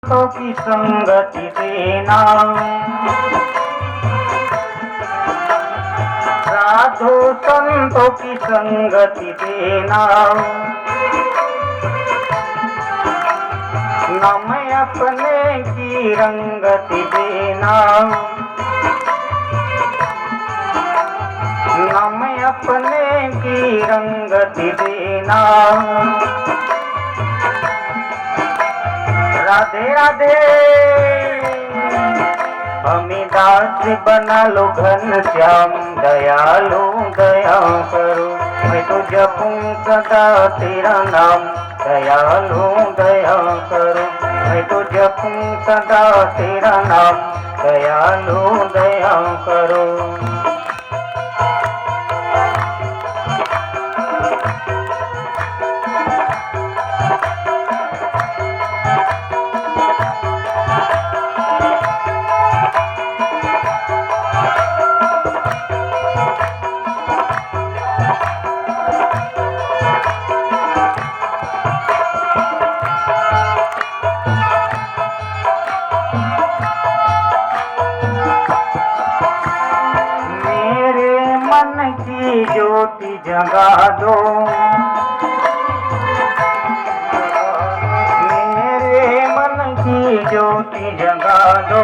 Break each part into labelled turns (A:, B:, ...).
A: तो की संगति देना, साधु संतों की संगति देना, न मैं अपने की रंगति देना, न मैं अपने की रंगति देना। राधे राधे हमें दास बना लो घनश्याम, दयालु दया करो, मैं तो जपूं सदा तेरा नाम, दयालु दया करो, मैं तो जपूं सदा तेरा नाम, दयालु दया करो। ज्योति जगा दो, मेरे मन की ज्योति जगा दो,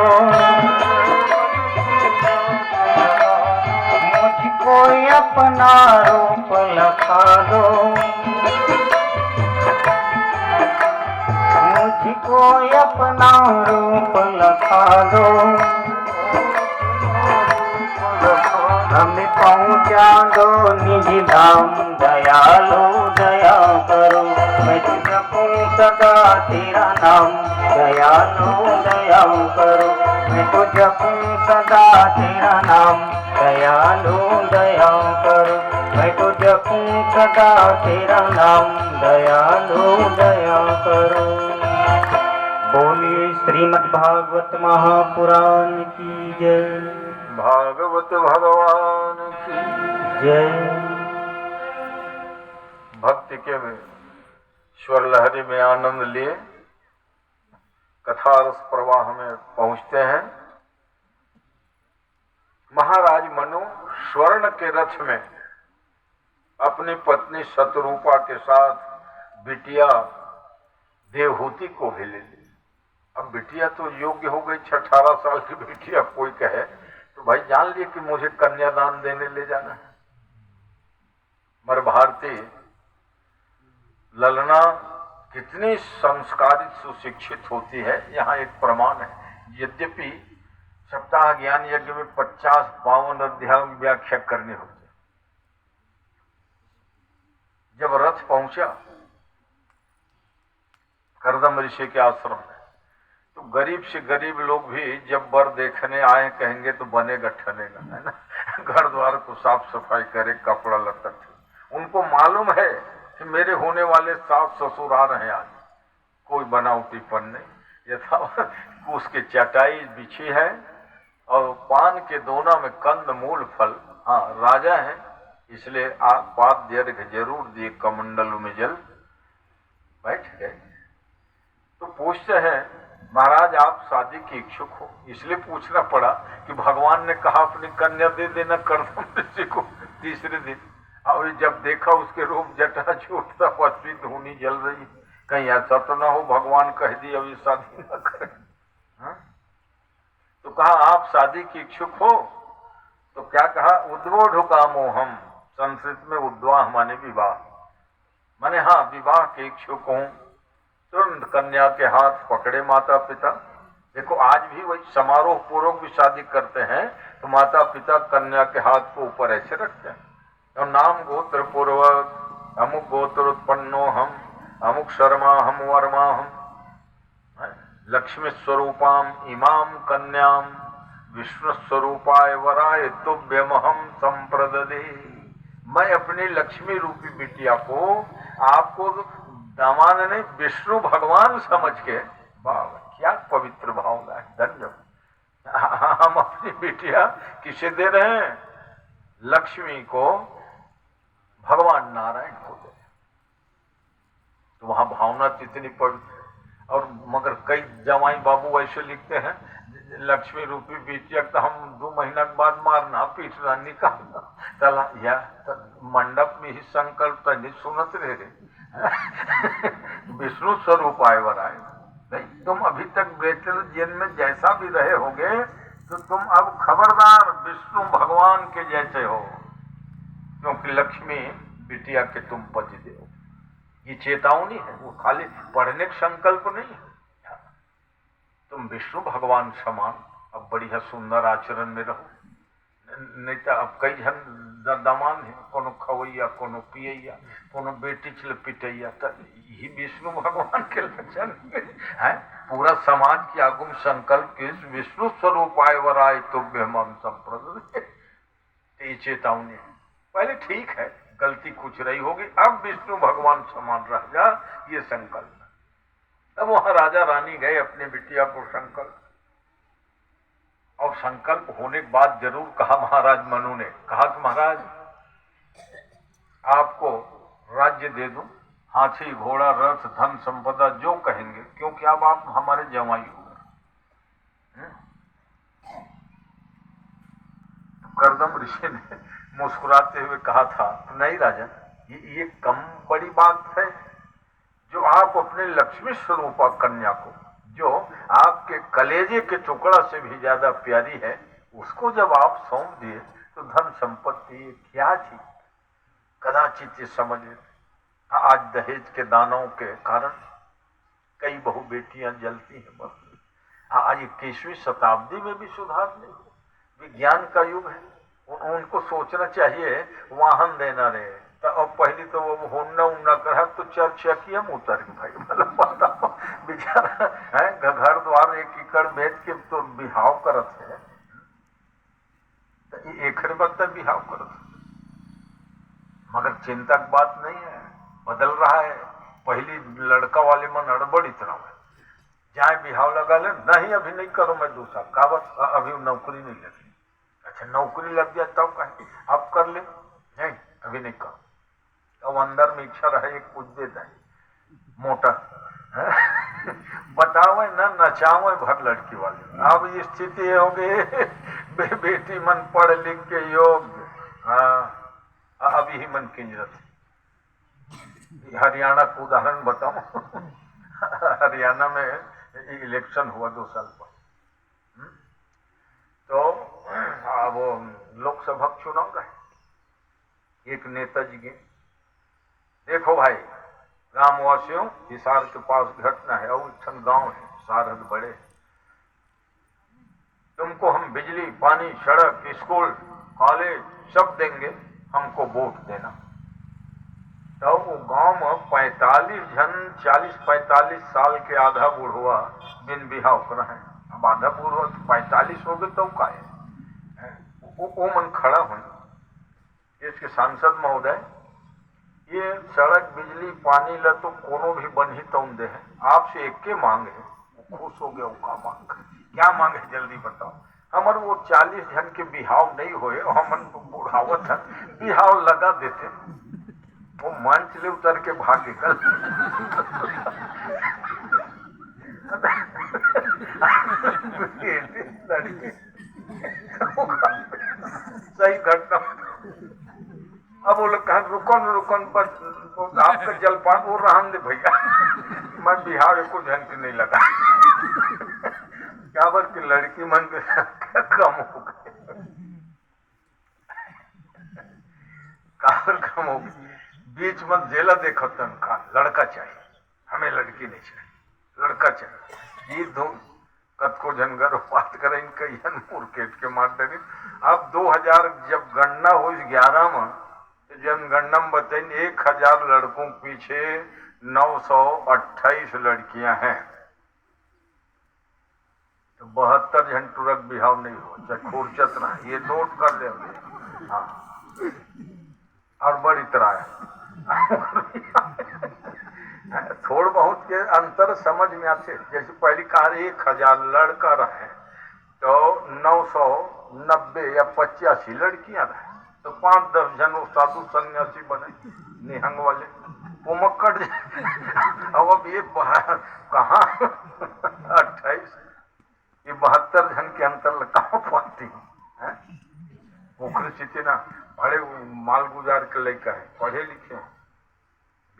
A: मुझको अपना रूप लखा दो, मुझको अपना रूप लखा दो, हमें पहुँचा दो निज धाम, दयालु दया करो, मैं तो जपूं सदा तेरा नाम, दयालु दया करो, मैं तो जपूं सदा तेरा नाम, दयालु दया करो, मैं तो जपूं सदा तेरा नाम, दयालु दया करो। बोलिए श्रीमद् भागवत महापुराण की जय।
B: भागवत भगवान की
A: जय।
B: भक्ति के स्वर लहरी में आनंद लिए कथा रस प्रवाह में पहुंचते हैं। महाराज मनु स्वर्ण के रथ में अपनी पत्नी शतरूपा के साथ बिटिया देवहूति को भी ले ली। अब बिटिया तो योग्य हो गई, 18 साल की बिटिया कोई कहे तो भाई जान लिए कि मुझे कन्यादान देने ले जाना है। मर भारती ललना कितनी संस्कारित सुशिक्षित होती है, यहाँ एक प्रमाण है। यद्यपि सप्ताह ज्ञान यज्ञ में 50-52 अध्याय व्याख्या करनी होती है। जब रथ पहुंचा करदम ऋषि के आश्रम में, तो गरीब से गरीब लोग भी जब वर देखने आए कहेंगे तो बनेगा ठनेगा, है ना। घर द्वार को साफ सफाई करे, कपड़ा लत्ता, उनको मालूम है कि मेरे होने वाले सास ससुर आ रहे हैं। आज कोई बनावटीपन नहीं, यथा उसकी चटाई बिछी है और पान के दोना में कंद मूल फल। हाँ, राजा है इसलिए आप पाद दीर्घ जरूर दिए, कमंडल में जल। बैठ गए तो पूछते हैं महाराज आप शादी की इच्छुक हो? इसलिए पूछना पड़ा कि भगवान ने कहा अपनी कन्या दे देना करदम ऋषि को तीसरे दिन। और जब देखा उसके रूप जटा छूटता पश्चिमी धूनी जल रही, कहीं ऐसा तो ना हो भगवान कह दी अभी शादी न करें। तो कहा आप शादी की इच्छुक हो? तो क्या कहा? उद्वोढुकामो हम, संस्कृत में उद्वाह माने विवाह, माने हाँ विवाह के इच्छुक हूं। तुरंत कन्या के हाथ पकड़े माता पिता। देखो आज भी वही समारोह पूर्वक भी शादी करते हैं तो माता पिता कन्या के हाथ को ऊपर ऐसे रखते हैं और नाम गोत्र पूर्वक अमुक गोत्र उत्पन्नो हम, अमुक शर्मा हम, वर्मा हम, लक्ष्मी स्वरूपाम इमाम कन्याम विष्णु स्वरूपाय वराय तुभ्यमहम संप्रददे। मैं अपनी लक्ष्मी रूपी बिटिया को आपको दामाद ने विष्णु भगवान समझ के, वाह क्या पवित्र भावना है, धन्य। हम अपनी बिटिया किसे दे रहे हैं? लक्ष्मी को, भगवान नारायण को दे। तो वहां भावना कितनी पवित्र। और मगर कई जवाई बाबू ऐसे लिखते हैं लक्ष्मी रूपी बिटिया तो हम 2 महीना के बाद मारना पीटना निकालना चला या तो मंडप में ही संकल्प नहीं सुनत रहे विष्णु स्वरूप आए वर आए नहीं तुम अभी तक बेचल जेल में जैसा भी रहे होगे तो तुम अब खबरदार विष्णु भगवान के जैसे हो क्योंकि लक्ष्मी बिटिया के तुम पति देव ये चेतावनी है वो खाली पढ़ने का संकल्प नहीं है तुम विष्णु भगवान समान अब बढ़िया सुंदर आचरण में रहो नहीं तो अब कई जन दमान है कोनो खवैया कोनो पियैया कोनो बेटी चल पिटैया तो यही विष्णु भगवान के लक्षण है पूरा समाज की आगुम संकल्प के विष्णु स्वरूप आय वराय तो हम संप्रद ये चेतावनी पहले ठीक है गलती कुछ रही होगी अब विष्णु भगवान समान रह जा ये संकल्प अब वहां राजा रानी गए अपने बिटिया को संकल्प और संकल्प होने के बाद जरूर कहा महाराज मनु ने कहा कि महाराज आपको राज्य दे दूं हाथी घोड़ा रथ धन संपदा जो कहेंगे क्योंकि अब आप हमारे जवाई हो करदम ऋषि ने मुस्कुराते हुए कहा था नहीं राजा ये कम बड़ी बात है जो आप अपने लक्ष्मी स्वरूपा कन्या को जो आपके कलेजे के टुकड़ा से भी ज्यादा प्यारी है उसको जब आप सौंप दिए तो धन संपत्ति क्या थी कदाचित ये समझ आज दहेज के दानों के कारण कई बहु बेटियां जलती हैं बस आज 21वीं शताब्दी में भी सुधार नहीं विज्ञान का युग है उनको सोचना चाहिए वाहन देना रहे तो अब पहली तो वो होना उन्ना करा तो 4 चकिया में उतर के भाई मतलब पता बेचारा है घर द्वार 1 एकड़ बेच के तो बिहाव करत है तो एक बता बिहाव करत मगर चिंता की बात नहीं है बदल रहा है पहली लड़का वाले मन अड़बड़ इतना है जाए बिहाव लगा ले नहीं अभी नहीं करो मैं 2 साल का बस अभी नौकरी नहीं लगी अच्छा नौकरी लग जाए तब कहें अब कर ले नहीं अभी नहीं करो अब अंदर में इच्छा रहे एक कुछ दे दें मोटा बताओ न नचाओ भर लड़की वाले अब ये स्थिति ये हो गई बेटी मन पढ़ लिख के योग्य अभी ही मन किंजरत हरियाणा का उदाहरण बताऊं हरियाणा में इलेक्शन हुआ 2 साल पहले तो वो लोकसभा चुनाव गए एक नेताजी के देखो भाई ग्रामवासियों हिसार के पास घटना है और गांव है सारहद बड़े तुमको हम बिजली पानी सड़क स्कूल कॉलेज सब देंगे हमको वोट देना तो वो गांव में 45 जन 40-45 साल के आधा बूढ़वा बिन बिहाव कर है अब आधा बूढ़वा 45 हो गए तो का है वो मन खड़ा हो इसके सांसद महोदय ये सड़क बिजली पानी ला तो कोनो भी बनी तो दे है आपसे एक के मांग है खुश हो गया का मांग क्या मांग है जल्दी बताओ हमर वो 40 जन के बिहाव नहीं होए हमन बुढ़ावत है बिहाव लगा देते वो मंच ले उतर के भागे कल सही घटना अब वो लोग कहा रुकन पर आपका जलपान वो रहन दे भैया मैं बिहार एको घंटे नहीं लगा क्या बर की लड़की मन कम हो गए काबर कम हो गई बीच में जेला देखो तनखा लड़का चाहिए हमें लड़की नहीं चाहिए लड़का चाहिए ये दो कतको जनगर बात करें कई मुर्केट के मार देनी अब 2000 जब गणना हुई 11 में जनगणना में बताइए 1000 लड़कों के पीछे 928 लड़कियां हैं तो 72 जन तुरक बिहाव नहीं हो चाहे खूरचत ना ये नोट कर ले हाँ और बड़ी तरह थोड़ बहुत के अंतर समझ में आते जैसे पहली कहा 1000 लड़का रहे तो 990 या 85 लड़कियां रहे तो 5-10 जन वो साधु सन्यासी बने निहंग वाले पुमक्कड़ अब ये कहाँ 28 ये 72 जन के अंतर कहाँ पाती है। पोखरी सिटी ना बड़े माल गुजार के लेकर है, पढ़े लिखे हैं,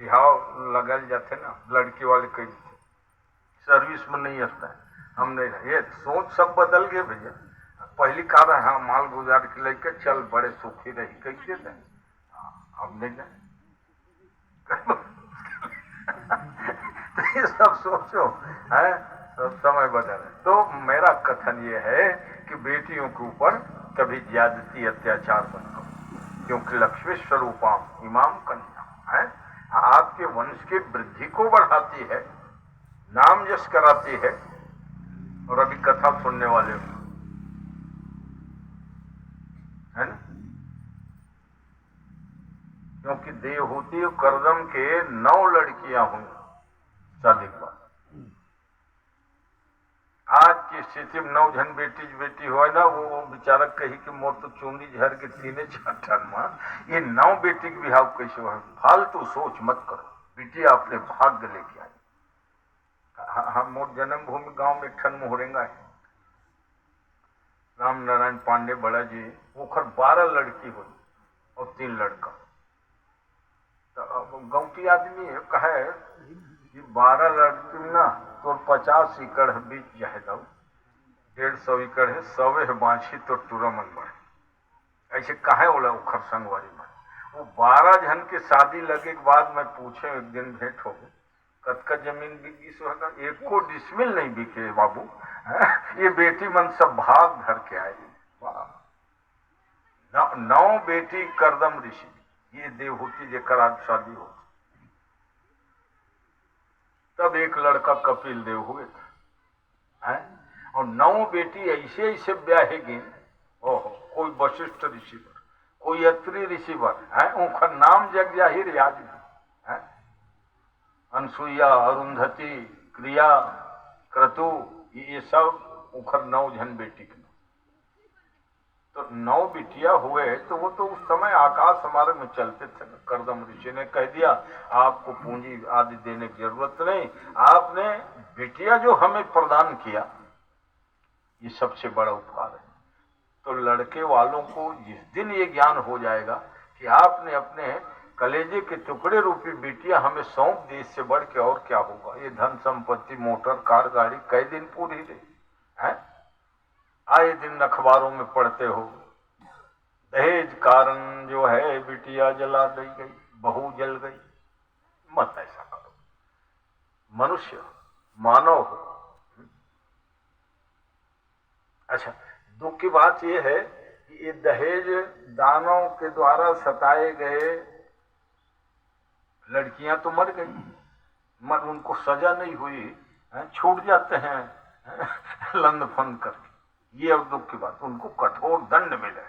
B: बिहाव लगल जाते ना लड़की वाले कई सर्विस में नहीं आता है। हम नहीं, ये सोच सब बदल गए भैया। पहली कार है हाँ माल गुजार के लेकर चल बड़े सुखी रही कैसे थे, अब नहीं जाए तो ये सब सोचो है, सब समय बदल है। तो मेरा कथन ये है कि बेटियों के ऊपर कभी ज्यादती अत्याचार मत करो, क्योंकि लक्ष्मी स्वरूपा इमाम कन्या है, आपके वंश की वृद्धि को बढ़ाती है, नाम यश कराती है। और अभी कथा सुनने वाले है ना, क्योंकि देवहूति करदम के 9 लड़कियां हुई शादी के बाद। आज की स्थिति में 9 जन बेटी हो ना, वो बेचारा कही कि मोर तो चूंदी झर के 3-4 में ये 9 बेटी के बिहाव कैसे हो। फालतू सोच मत करो, बेटिया अपने भाग्य लेके आई। हम मोर जन्मभूमि गांव में ठन मोहरेंगा है, राम नारायण पांडे बड़ा जी, ओखर 12 लड़की हुई और 3 लड़का। तो गौटी आदमी है कहे ये 12 लड़की ना तो 50 एकड़ बीच जाए दो, 150 एकड़ है, 100 है बांछी तो टूरमन बढ़े, ऐसे कहे बोला उखर संगवारी में। वो 12 जन के शादी लगे के बाद मैं पूछे, एक दिन भेंट हो गई, कतका जमीन बिकी सो है, 1 डिसमिल नहीं बिके बाबू, ये बेटी मन सब भाग भर के आए। 9 बेटी करदम ऋषि, ये देवहूति जेकर आज शादी हो। तब 1 लड़का कपिल देव हुए थे, और 9 बेटी ऐसे ऐसे ब्याहेगी। ओहो, कोई वशिष्ठ ऋषि पर, कोई अत्रि ऋषि पर है, उनका नाम जग जाहिर याद है, अनसुईया, अरुंधति, क्रिया, क्रतु, ये सब उखर 9 जन बेटी के। तो 9 बिटिया हुए, तो वो तो उस समय आकाश मार्ग में चलते थे। करदम ऋषि ने कह दिया आपको पूंजी आदि देने की जरूरत नहीं, आपने बिटिया जो हमें प्रदान किया ये सबसे बड़ा उपहार है। तो लड़के वालों को जिस दिन ये ज्ञान हो जाएगा कि आपने अपने कलेजे के टुकड़े रूपी बिटिया हमें सौंप दी, इससे बढ़ के और क्या होगा। ये धन संपत्ति मोटर कार गाड़ी कई दिन पूरी रही है, आए दिन अखबारों में पढ़ते हो, दहेज कारण जो है बिटिया जला दी गई, बहू जल गई। मत ऐसा करो, मनुष्य मानव हो। अच्छा, दुख की बात यह है कि ये दहेज दानों के द्वारा सताए गए लड़कियां तो मर गई, मगर उनको सजा नहीं हुई, छूट जाते हैं लंद फंद करके। ये अब दुख की बात, उनको कठोर दंड मिले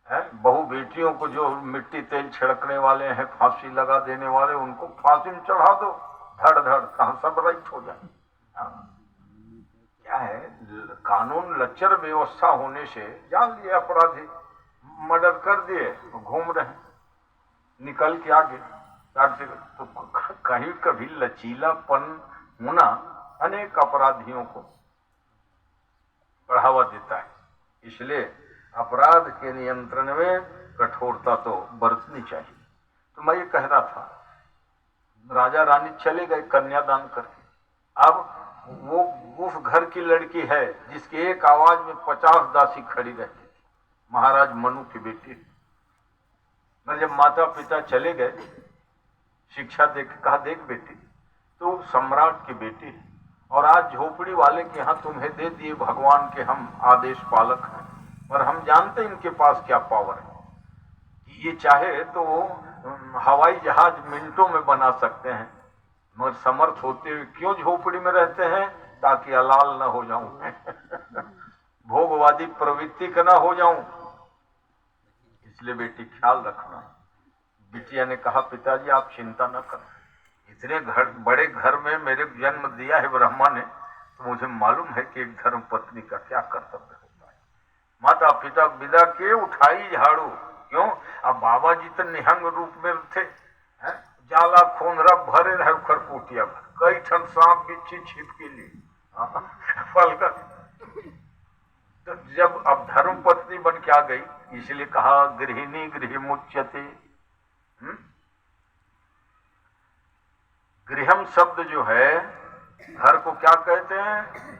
B: है। बहु बेटियों को जो मिट्टी तेल छिड़कने वाले हैं, फांसी लगा देने वाले, उनको फांसी में चढ़ा दो, धड़ धड़, कहां सब राइट हो जाए। क्या है, कानून लच्चर व्यवस्था होने से जान लिए अपराधी मर्डर कर दिए, तो घूम रहे निकल के आगे। तो कहीं कभी लचीलापन होना अनेक अपराधियों को बढ़ावा देता है, इसलिए अपराध के नियंत्रण में कठोरता तो बरतनी चाहिए। तो मैं ये कह रहा था, राजा रानी चले गए कन्यादान करके, अब वो उस घर की लड़की है जिसकी एक आवाज में 50 दासी खड़ी रहती थी, महाराज मनु की बेटी। मैं जब माता पिता चले गए, शिक्षा दे के कहा देख बेटी तो सम्राट की बेटी है, और आज झोपड़ी वाले के यहाँ तुम्हें दे दिए, भगवान के हम आदेश पालक हैं, पर हम जानते इनके पास क्या पावर है। ये चाहे तो हवाई जहाज मिनटों में बना सकते हैं, मगर समर्थ होते हुए क्यों झोपड़ी में रहते हैं, ताकि अलाल न हो जाऊं भोगवादी प्रवृत्ति का ना हो जाऊं। इसलिए बेटी ख्याल रखना। बिटिया ने कहा पिताजी आप चिंता न करें, इतने बड़े घर में मेरे जन्म दिया है ब्रह्मा ने, तो मुझे मालूम है कि एक धर्म पत्नी का क्या कर्तव्य होता है। माता पिता विदा के उठाई झाड़ू, क्यों, अब बाबा जी तो निहंग रूप में थे, जाला खोनरा भरे रहे खरपुटिया कई ठन सांप बिच्छी छिपके ली फल का। तो जब अब धर्म पत्नी बन के आ गई, इसलिए कहा गृहिणी गृह मुच्यते। गृहम शब्द जो है घर को क्या कहते हैं?